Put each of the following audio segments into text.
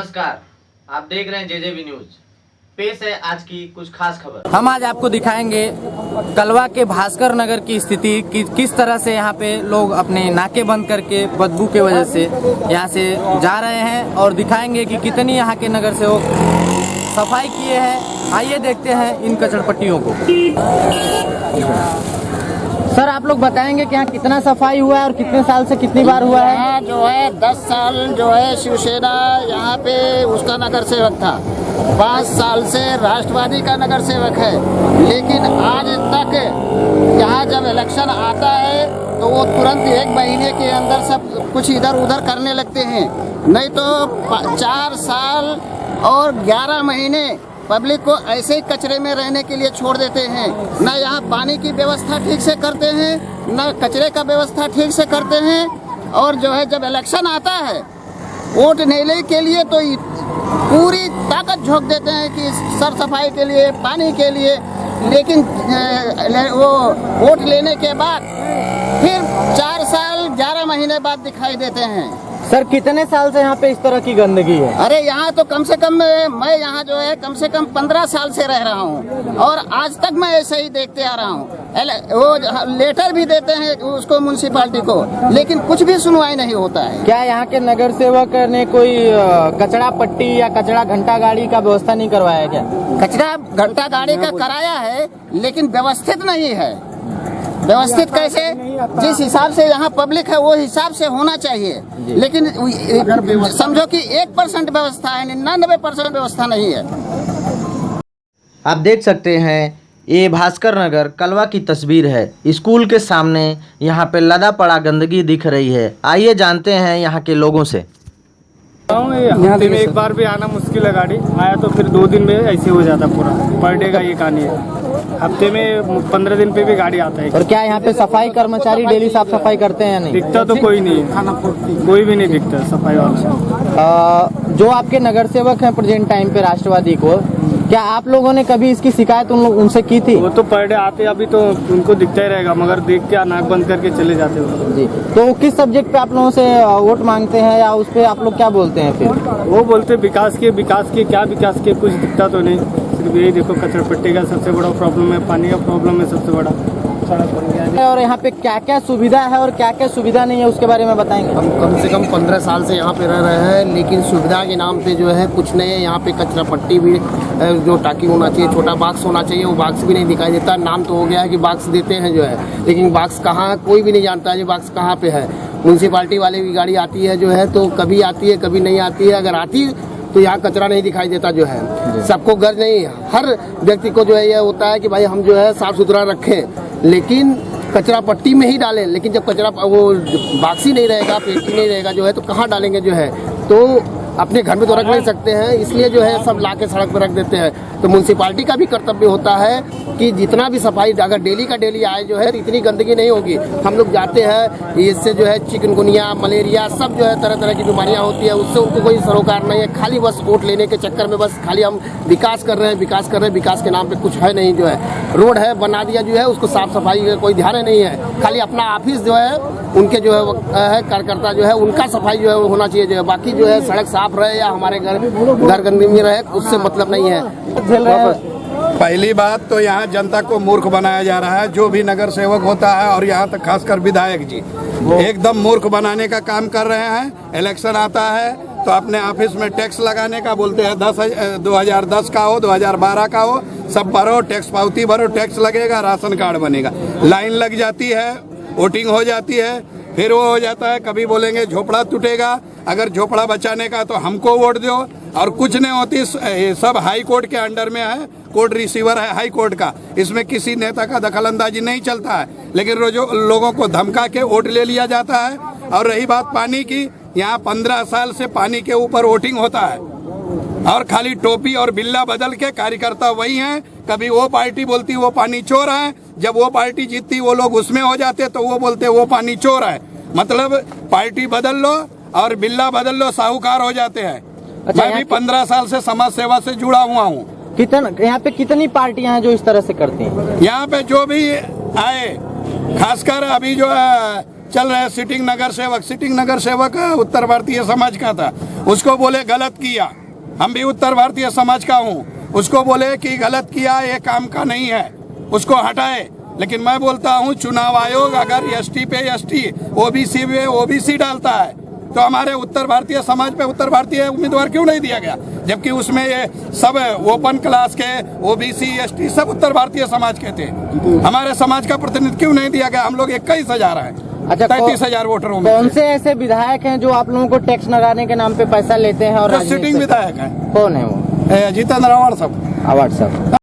नमस्कार, आप देख रहे हैं जेजेबी न्यूज। पेश है आज की कुछ खास खबर। हम आज आपको दिखाएंगे कलवा के भास्कर नगर की स्थिति कि किस तरह से यहाँ पे लोग अपने नाके बंद करके बदबू के वजह से यहाँ से जा रहे हैं और दिखाएंगे कि कितनी यहाँ के नगर सेवक सफाई किए हैं। आइए देखते हैं इन कचड़पट्टियों को। सर, आप लोग बताएंगे कि यहाँ कितना सफाई हुआ है और कितने साल से कितनी बार हुआ है? यहाँ जो है 10 साल जो है शिवसेना यहाँ पे उसका नगर सेवक था, 5 साल से राष्ट्रवादी का नगर सेवक है, लेकिन आज तक यहाँ जब इलेक्शन आता है तो वो तुरंत 1 महीने के अंदर सब कुछ इधर उधर करने लगते हैं। नहीं तो 4 साल और 11 महीने पब्लिक को ऐसे ही कचरे में रहने के लिए छोड़ देते हैं। न यहाँ पानी की व्यवस्था ठीक से करते हैं, न कचरे का व्यवस्था ठीक से करते हैं। और जो है जब इलेक्शन आता है वोट लेने के लिए तो पूरी ताकत झोंक देते हैं कि सर सफाई के लिए, पानी के लिए, लेकिन वो वोट लेने के बाद फिर 4 साल 11 महीने बाद दिखाई देते हैं। सर, कितने साल से यहाँ पे इस तरह की गंदगी है? अरे यहाँ तो कम से कम मैं यहाँ जो है कम से कम 15 साल से रह रहा हूँ और आज तक मैं ऐसे ही देखते आ रहा हूँ। वो लेटर भी देते हैं उसको म्युनिसिपालिटी को, लेकिन कुछ भी सुनवाई नहीं होता है। क्या यहाँ के नगर सेवक ने कोई कचरा पट्टी या कचरा घंटा गाड़ी का व्यवस्था नहीं करवाया क्या? कचरा घंटा गाड़ी का कराया है, लेकिन व्यवस्थित नहीं है। व्यवस्थित कैसे? जिस हिसाब से यहाँ पब्लिक है वो हिसाब से होना चाहिए, लेकिन समझो कि 1% व्यवस्था है, 99% व्यवस्था नहीं है। आप देख सकते हैं ये भास्कर नगर कलवा की तस्वीर है। स्कूल के सामने यहाँ पे लदा पड़ा गंदगी दिख रही है। आइए जानते हैं यहाँ के लोगों से। हफ्ते में एक बार भी आना मुश्किल है, गाड़ी आया तो फिर 2 दिन में ऐसे हो जाता पूरा। पर डे का ये कहानी है, हफ्ते में 15 दिन पे भी गाड़ी आता है। और क्या यहाँ पे सफाई कर्मचारी डेली साफ सफाई करते हैं या नहीं? दिखता तो कोई नहीं है, कोई भी नहीं दिखता सफाई वाला। जो आपके नगर सेवक हैं प्रेजेंट टाइम पे राष्ट्रवादी को, क्या आप लोगों ने कभी इसकी शिकायत उनसे की थी? वो तो पर डे आते, अभी तो उनको दिखता ही रहेगा, मगर देख के नाक बंद करके चले जाते हो। जी, तो किस सब्जेक्ट पे आप लोगों से वोट मांगते हैं या उस पे आप लोग क्या बोलते हैं फिर? वो बोलते विकास के क्या विकास के, कुछ दिखता तो नहीं। सिर्फ यही देखो, कचरा पट्टी का सबसे बड़ा प्रॉब्लम है, पानी का प्रॉब्लम है सबसे बड़ा, सड़क बन गया है। और यहाँ पे क्या क्या सुविधा है और क्या क्या सुविधा नहीं है उसके बारे में बताएंगे? हम कम से कम 15 साल से यहाँ पे रह रहे हैं, लेकिन सुविधा के नाम पे जो है कुछ नहीं है। यहाँ पे कचरा पट्टी भी जो टाकी होना चाहिए, छोटा बॉक्स होना चाहिए, वो बॉक्स भी नहीं दिखाई देता। नाम तो हो गया है कि बॉक्स देते हैं जो है, लेकिन बॉक्स कहाँ है कोई भी नहीं जानता है, ये बॉक्स कहाँ पे है। म्यूनसिपाल्टी वाले की गाड़ी आती है जो है तो कभी आती है कभी नहीं आती है। अगर आती तो यहाँ कचरा नहीं दिखाई देता जो है। सबको गर्ज नहीं, हर व्यक्ति को जो है यह होता है कि भाई हम जो है साफ सुथरा रखें, लेकिन कचरा पट्टी में ही डालें। लेकिन जब कचरा वो बॉक्स ही नहीं रहेगा, पेटी नहीं रहेगा जो है, तो कहाँ डालेंगे जो है? तो अपने घर में तो रख नहीं सकते हैं, इसलिए जो है सब ला के सड़क पर रख देते हैं। तो म्यूनसिपाल्टी का भी कर्तव्य होता है कि जितना भी सफाई अगर डेली का डेली आए जो है, इतनी गंदगी नहीं होगी। हम लोग जाते हैं, इससे जो है चिकनगुनिया, मलेरिया, सब जो है तरह तरह की बीमारियां होती है, उससे उनको कोई सरोकार नहीं है। खाली बस वोट लेने के चक्कर में बस खाली हम विकास कर रहे हैं, विकास के नाम पे कुछ है नहीं जो है। रोड है बना दिया जो है, उसको साफ सफाई का कोई ध्यान नहीं है। खाली अपना ऑफिस जो है उनके जो है कार्यकर्ता जो है उनका सफाई जो है होना चाहिए जो है। बाकी जो है सड़क साफ रहे या हमारे घर गंदगी में रहे, उससे मतलब नहीं है। पहली बात तो यहाँ जनता को मूर्ख बनाया जा रहा है, जो भी नगर सेवक होता है, और यहाँ तक खासकर विधायक जी एकदम मूर्ख बनाने का काम कर रहे हैं। इलेक्शन आता है तो अपने ऑफिस में टैक्स लगाने का बोलते हैं, 2010 का हो, 2012 का हो, सब भरो, टैक्स पावती भरो, टैक्स लगेगा, राशन कार्ड बनेगा। लाइन लग जाती है, वोटिंग हो जाती है, फिर वो हो जाता है। कभी बोलेंगे झोपड़ा टूटेगा, अगर झोपड़ा बचाने का तो हमको वोट दो, और कुछ नहीं होती। सब हाई कोर्ट के अंडर में है, कोर्ट रिसीवर है हाई कोर्ट का, इसमें किसी नेता का दखलंदाजी नहीं चलता है। लेकिन रोजो लोगों को धमका के वोट ले लिया जाता है। और रही बात पानी की, यहाँ 15 साल से पानी के ऊपर वोटिंग होता है, और खाली टोपी और बिल्ला बदल के कार्यकर्ता वही हैं। कभी वो पार्टी बोलती वो पानी चोर है, जब वो पार्टी जीतती वो लोग उसमें हो जाते तो वो बोलते वो पानी चोर है। मतलब पार्टी बदल लो और बिल्ला बदल लो, साहूकार हो जाते हैं। अच्छा, मैं भी 15 साल से समाज सेवा से जुड़ा हुआ हूँ। यहाँ पे कितनी पार्टियां हैं जो इस तरह से करती हैं? यहाँ पे जो भी आए, खासकर अभी जो है चल रहे सिटिंग नगर सेवक उत्तर भारतीय समाज का था, उसको बोले गलत किया। हम भी उत्तर भारतीय समाज का हूँ, उसको बोले कि गलत किया, ये काम का नहीं है, उसको हटाए। लेकिन मैं बोलता हूँ चुनाव आयोग अगर एसटी पे एसटी, ओबीसी पे ओबीसी डालता है तो हमारे उत्तर भारतीय समाज पे उत्तर भारतीय उम्मीदवार क्यों नहीं दिया गया, जबकि उसमें ये सब ओपन क्लास के ओबीसी एसटी सब उत्तर भारतीय समाज के थे। हमारे समाज का प्रतिनिधित्व क्यों नहीं दिया गया? हम लोग 21,000 हैं, अच्छा, 33,000 वोटरों में। कौन से ऐसे विधायक हैं जो आप लोगों को टैक्स लगाने के नाम पे पैसा लेते हैं और सिटिंग विधायक है? कौन है वो? जितेंद्र आवाड साहब।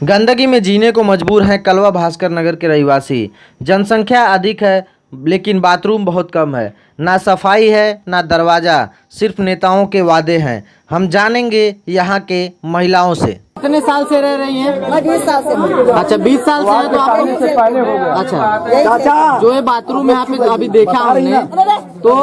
गंदगी में जीने को मजबूर हैं कलवा भास्कर नगर के रहवासी। जनसंख्या अधिक है लेकिन बाथरूम बहुत कम है, ना सफाई है ना दरवाज़ा, सिर्फ नेताओं के वादे हैं। हम जानेंगे यहाँ के महिलाओं से। कितने साल से रह रही हैं? 20 साल से। अच्छा, 20 साल से है तो आप अच्छा, जो है बाथरूम यहाँ पे अभी देखा हमने, तो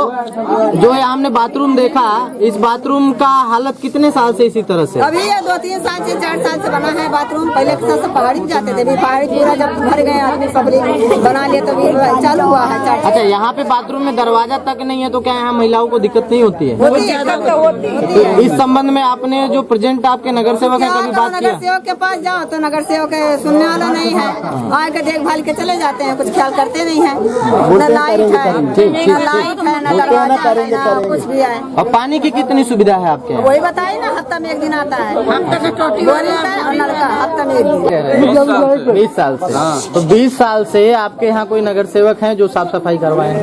जो है हमने बाथरूम देखा, इस बाथरूम का हालत कितने साल से इसी तरह से? अभी ये 2-3 साल से 4 साल से बना है बाथरूम। पहले सब पहाड़ी में जाते थे, अभी पहाड़ी पूरा जब भर गए आदमी पब्लिक बना लिए तभी चालू हुआ है। अच्छा, यहाँ पे बाथरूम में दरवाजा तक नहीं है तो क्या यहाँ महिलाओं को दिक्कत नहीं होती है? होती इस संबंध में आपने जो प्रेजेंट आपके नगर सेवक है कभी बात किया? नगर सेवक के पास जाओ तो नगर सेवक सुनने वाला नहीं है, आके देखभाल के चले जाते हैं, कुछ ख्याल करते नहीं है। न लाइट है, न लाइट है, न दरवाजा है, न कुछ भी है। और पानी की कितनी सुविधा है आपके यहाँ? वही बताइए ना, हफ्ता में 1 दिन आता है, हफ्ते में टोटी और नलका हफ्ता में 1 दिन। 20 साल से। तो 20 साल से आपके यहाँ कोई नगर सेवक हैं जो साफ सफाई करवाए?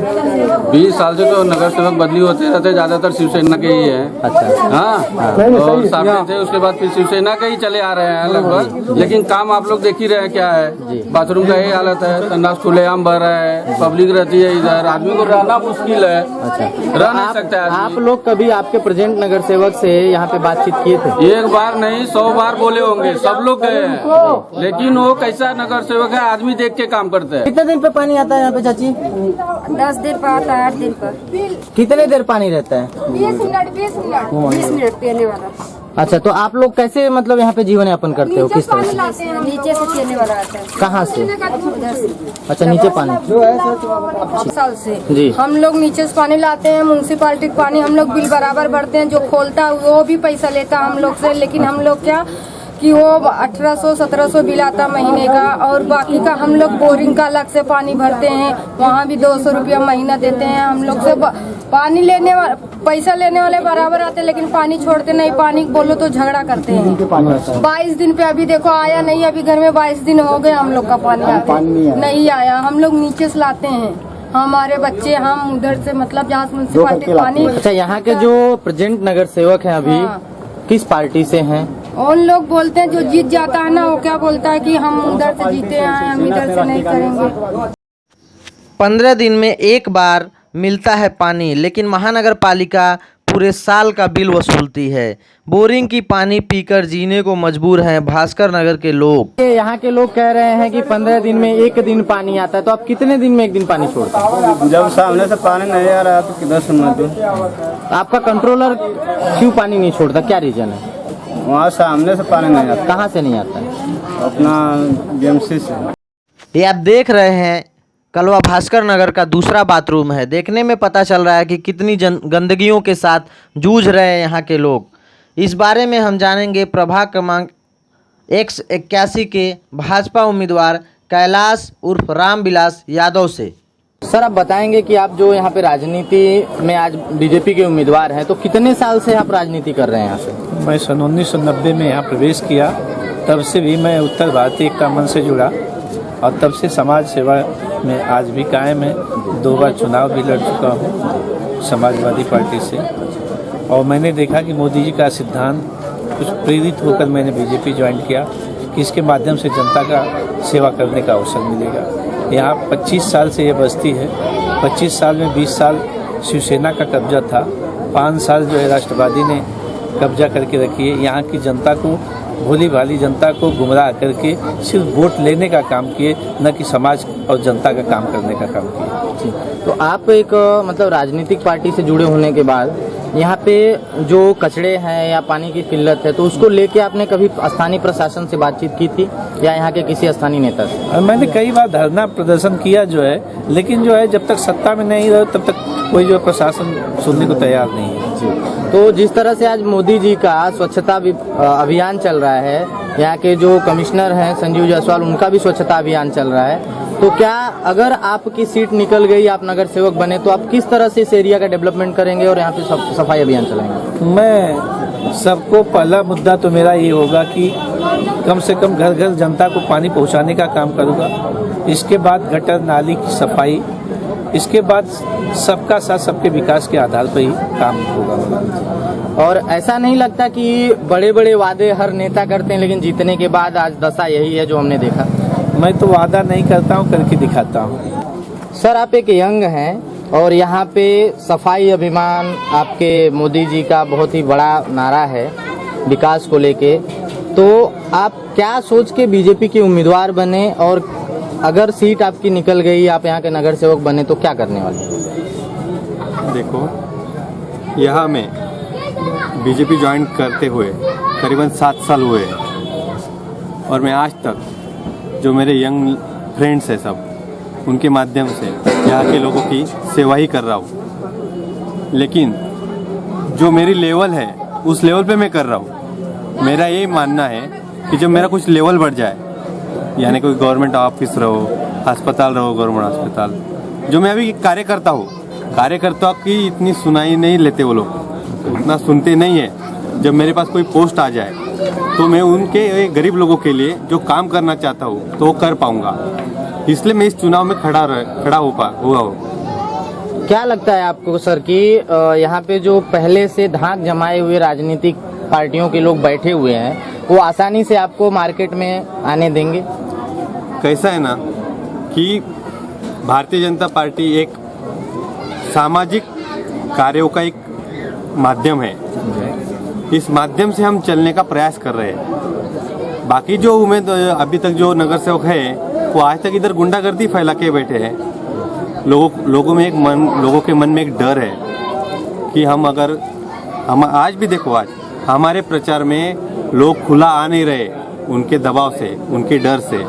20 साल से तो नगर सेवक बदली होते रहते, ज्यादातर शिवसेना के ही है। अच्छा, हाँ, और सामने थे, उसके बाद फिर शिवसेना के ही चले आ रहे हैं लगभग। लेकिन काम आप लोग देख ही रहे हैं क्या है। बाथरूम का यही हालत है, संडास खुलेआम भर रहा है, पब्लिक रहती है इधर, आदमी को रहना मुश्किल है। अच्छा, रह नहीं सकता है आप लोग कभी आपके प्रेजेंट नगर सेवक से यहाँ पे बातचीत किए थे? एक बार नहीं 100 बार बोले होंगे, सब लोग गए हैं, लेकिन वो कैसा नगर सेवक है, आदमी देख के काम करते हैं। कितने दिन पे पानी आता है यहाँ पे चाची? 10 दिन पर आता है, 8 दिन पर। कितने देर पानी रहता है? 20 मिनट पीने वाला। अच्छा, तो आप लोग कैसे मतलब यहाँ पे जीवन यापन करते हो, किस तरह से? नीचे से पीने वाला आता है। कहाँ से? अच्छा, नीचे पानी। 2 साल से जी, हम लोग नीचे से पानी लाते हैं, म्यूनसिपालिटी का पानी हम लोग बिल बराबर भरते हैं, जो खोलता है वो भी पैसा लेता हम लोग से, लेकिन हम लोग क्या कि वो 1800-1700 बिल आता महीने का, और बाकी का हम लोग बोरिंग का अलग से पानी भरते हैं, वहाँ भी 200 रुपया महीना देते हैं। हम लोग से पानी लेने वाले पैसा लेने वाले बराबर आते हैं, लेकिन पानी छोड़ते नहीं। पानी बोलो तो झगड़ा करते हैं। 22 दिन पे अभी देखो आया नहीं, अभी घर में 22 दिन हो गए हम लोग का पानी आते नहीं आया। हम लोग नीचे से लाते हैं, हमारे बच्चे, हम उधर से मतलब जहाँ से म्यूनसिपालिटी पानी। अच्छा, यहाँ के जो प्रेजेंट नगर सेवक हैं अभी किस पार्टी से हैं? उन लोग बोलते हैं जो जीत जाता है ना, वो क्या बोलता है कि हम उधर से जीते हैं, हम इधर से नहीं करेंगे। 15 दिन में एक बार मिलता है पानी, लेकिन महानगर पालिका पूरे साल का बिल वसूलती है। बोरिंग की पानी पीकर जीने को मजबूर हैं भास्कर नगर के लोग। यहाँ के लोग कह रहे हैं कि 15 दिन में 1 दिन पानी आता है, तो आप कितने दिन में 1 दिन पानी छोड़ते हैं? जब सामने से पानी नहीं आ रहा तो किधर से मैं दूं? आपका कंट्रोलर क्यों पानी नहीं छोड़ता, क्या रीजन है? वहाँ सामने से पानी नहीं आता। कहाँ से नहीं आता है? अपना बीएमसी से। ये आप देख रहे हैं कलवा भास्कर नगर का दूसरा बाथरूम है। देखने में पता चल रहा है कि कितनी गंदगियों के साथ जूझ रहे हैं यहाँ के लोग। इस बारे में हम जानेंगे प्रभाग क्रमांक 181 के भाजपा उम्मीदवार कैलाश उर्फ रामविलास यादव से। सर, आप बताएंगे कि आप जो यहाँ पे राजनीति में आज बीजेपी के उम्मीदवार हैं, तो कितने साल से आप राजनीति कर रहे हैं यहाँ से? मैं सन 1990 में यहाँ प्रवेश किया, तब से भी मैं उत्तर भारतीय एकता मंच से जुड़ा और तब से समाज सेवा में आज भी कायम है। 2 बार चुनाव भी लड़ चुका हूँ समाजवादी पार्टी से, और मैंने देखा कि मोदी जी का सिद्धांत कुछ प्रेरित होकर मैंने बीजेपी ज्वाइन किया कि इसके माध्यम से जनता का सेवा करने का अवसर मिलेगा। यहाँ 25 साल से ये बस्ती है, 25 साल में 20 साल शिवसेना का कब्जा था, 5 साल जो है राष्ट्रवादी ने कब्जा करके रखी है। यहाँ की जनता को, भोली भाली जनता को गुमराह करके सिर्फ वोट लेने का काम किए, न कि समाज और जनता का काम करने का काम किए। तो आप एक मतलब राजनीतिक पार्टी से जुड़े होने के बाद यहाँ पे जो कचड़े हैं या पानी की किल्लत है तो उसको लेके आपने कभी स्थानीय प्रशासन से बातचीत की थी या यहाँ के किसी स्थानीय नेता से? मैंने कई बार धरना प्रदर्शन किया जो है, लेकिन जो है जब तक सत्ता में नहीं रहे तब तक कोई जो प्रशासन सुनने को तैयार नहीं है। तो जिस तरह से आज मोदी जी का स्वच्छता अभियान चल रहा है, यहाँ के जो कमिश्नर हैं संजीव जायसवाल, उनका भी स्वच्छता अभियान चल रहा है, तो क्या अगर आपकी सीट निकल गई, आप नगर सेवक बने, तो आप किस तरह से इस एरिया का डेवलपमेंट करेंगे और यहाँ पे सफाई अभियान चलाएंगे? मैं सबको पहला मुद्दा तो मेरा ये होगा कि कम से कम घर घर जनता को पानी पहुँचाने का काम करूँगा। इसके बाद गटर नाली की सफाई, इसके बाद सबका साथ सबके विकास के आधार पर ही काम होगा। और ऐसा नहीं लगता कि बड़े बड़े वादे हर नेता करते हैं लेकिन जीतने के बाद आज दशा यही है जो हमने देखा? मैं तो वादा नहीं करता हूँ, करके दिखाता हूँ। सर, आप एक यंग हैं और यहाँ पे सफाई अभियान आपके मोदी जी का बहुत ही बड़ा नारा है विकास को लेके, तो आप क्या सोच के बीजेपी के उम्मीदवार बने और अगर सीट आपकी निकल गई, आप यहाँ के नगर सेवक बने, तो क्या करने वाले? देखो, यहाँ में बीजेपी ज्वाइन करते हुए करीबन 7 साल हुए हैं और मैं आज तक जो मेरे यंग फ्रेंड्स हैं सब, उनके माध्यम से यहाँ के लोगों की सेवा ही कर रहा हूँ। लेकिन जो मेरी लेवल है उस लेवल पे मैं कर रहा हूँ। मेरा यही मानना है कि जब मेरा कुछ लेवल बढ़ जाए, यानी कोई गवर्नमेंट ऑफिस रहो, अस्पताल रहो, गवर्नमेंट अस्पताल, जो मैं अभी कार्यकर्ता की इतनी सुनाई नहीं लेते, वो लोग उतना सुनते नहीं है। जब मेरे पास कोई पोस्ट आ जाए तो मैं उनके गरीब लोगों के लिए जो काम करना चाहता हूँ तो वो कर पाऊंगा। इसलिए मैं इस चुनाव में खड़ा हुआ हूँ। क्या लगता है आपको सर कि यहाँ पे जो पहले से धाक जमाए हुए राजनीतिक पार्टियों के लोग बैठे हुए हैं, वो आसानी से आपको मार्केट में आने देंगे? कैसा है ना कि भारतीय जनता पार्टी एक सामाजिक कार्यों का एक माध्यम है। इस माध्यम से हम चलने का प्रयास कर रहे हैं। बाकी जो अभी तक जो नगर सेवक है वो आज तक इधर गुंडागर्दी फैला के बैठे हैं। लोगों के मन में एक डर है कि हम आज भी देखो, आज हमारे प्रचार में लोग खुला आ नहीं रहे, उनके दबाव से, उनके डर से।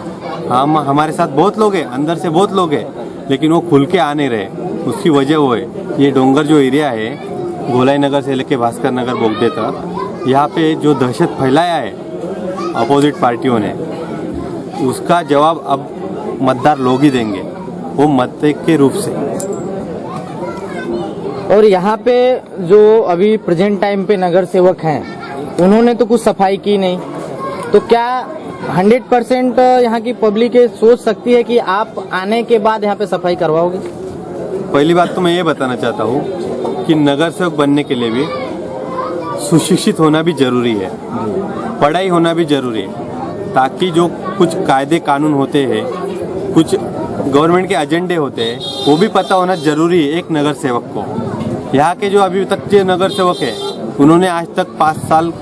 हमारे साथ बहुत लोग हैं, अंदर से बहुत लोग हैं, लेकिन वो खुल के आ नहीं रहे। उसकी वजह वो है ये डोंगर जो एरिया है, गोलाई नगर से लेके भास्कर नगर बोगदे तक, यहाँ पे जो दहशत फैलाया है अपोजिट पार्टियों ने, उसका जवाब अब मतदार लोग ही देंगे, वो मत के रूप से। और यहाँ पे जो अभी प्रेजेंट टाइम पे नगर सेवक हैं, उन्होंने तो कुछ सफाई की नहीं, तो क्या 100% यहाँ की पब्लिक ये सोच सकती है कि आप आने के बाद यहाँ पे सफाई करवाओगे? पहली बात तो मैं ये बताना चाहता हूँ कि नगर सेवक बनने के लिए भी सुशिक्षित होना भी जरूरी है, पढ़ाई होना भी जरूरी है, ताकि जो कुछ कायदे कानून होते हैं, कुछ गवर्नमेंट के एजेंडे होते हैं, वो भी पता होना जरूरी है एक नगर सेवक को। यहाँ के जो अभी तक के नगर सेवक है, उन्होंने आज तक 5 साल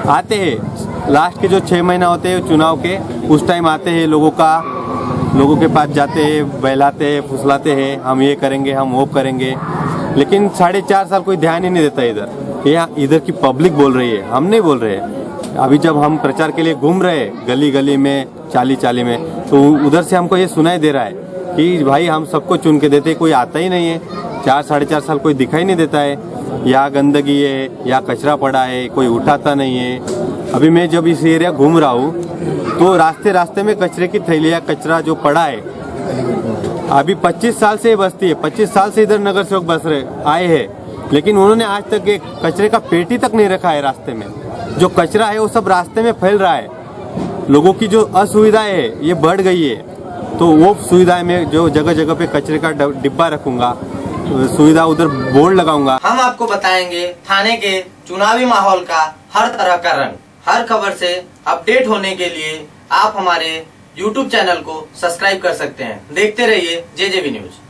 आते हैं, लास्ट के जो 6 महीना होते हैं चुनाव के, उस टाइम आते हैं, लोगों के पास जाते हैं, बहलाते हैं, फुसलाते हैं, हम ये करेंगे, हम वो करेंगे, लेकिन 4.5 साल कोई ध्यान ही नहीं देता इधर। इधर की पब्लिक बोल रही है, हम नहीं बोल रहे हैं। अभी जब हम प्रचार के लिए घूम रहे हैं गली गली में, चाली में, तो उधर से हमको ये सुनाई दे रहा है कि भाई हम सबको चुन के देते, कोई आता ही नहीं है। 4-4.5 साल कोई दिखाई नहीं देता है, या गंदगी है या कचरा पड़ा है, कोई उठाता नहीं है। अभी मैं जब इस एरिया घूम रहा हूँ तो रास्ते में कचरे की थैलियाँ, कचरा जो पड़ा है, अभी 25 साल से बसती है, 25 साल से इधर नगर सेवक आए हैं, लेकिन उन्होंने आज तक एक कचरे का पेटी तक नहीं रखा है रास्ते में। जो कचरा है वो सब रास्ते में फैल रहा है। लोगों की जो असुविधाएं है ये बढ़ गई है, तो वो सुविधाएं में जो जगह जगह पे कचरे का डिब्बा रखूंगा, सुविधा उधर बोर्ड लगाऊंगा। हम आपको बताएंगे थाने के चुनावी माहौल का हर तरह का रंग। हर खबर से अपडेट होने के लिए आप हमारे YouTube चैनल को सब्सक्राइब कर सकते हैं। देखते रहिए JJV न्यूज।